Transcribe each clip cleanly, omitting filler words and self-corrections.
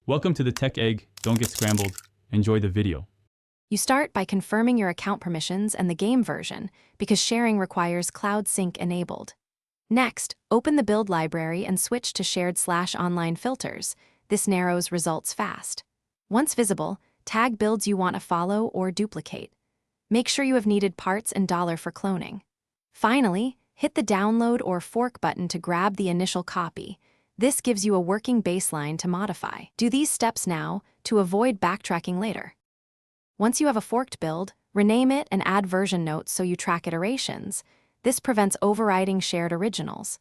Welcome to the Tech Egg. Don't get scrambled. Enjoy the video. You start by confirming your account permissions and the game version, because sharing requires Cloud Sync enabled. Next, open the build library and switch to shared/online filters. This narrows results fast. Once visible, tag builds you want to follow or duplicate. Make sure you have needed parts and $ for cloning. Finally, hit the download or fork button to grab the initial copy. This gives you a working baseline to modify. Do these steps now to avoid backtracking later. Once you have a forked build, rename it and add version notes so you track iterations. This prevents overriding shared originals.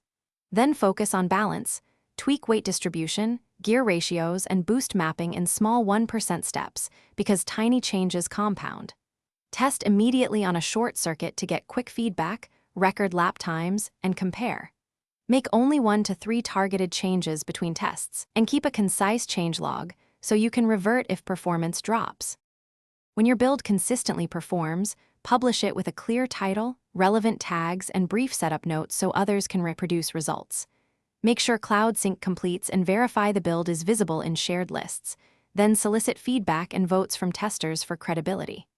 Then focus on balance, tweak weight distribution, gear ratios, and boost mapping in small 1% steps, because tiny changes compound. Test immediately on a short circuit to get quick feedback, record lap times, and compare. Make only 1 to 3 targeted changes between tests, and keep a concise changelog so you can revert if performance drops. When your build consistently performs, publish it with a clear title, relevant tags, and brief setup notes so others can reproduce results. Make sure Cloud Sync completes and verify the build is visible in shared lists. Then solicit feedback and votes from testers for credibility.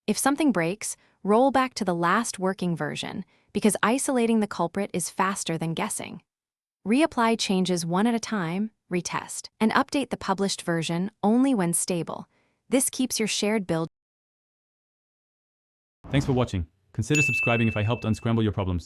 If something breaks, roll back to the last working version, because isolating the culprit is faster than guessing. Reapply changes one at a time, retest, and update the published version only when stable. This keeps your shared build. Thanks for watching. Consider subscribing if I helped unscramble your problems.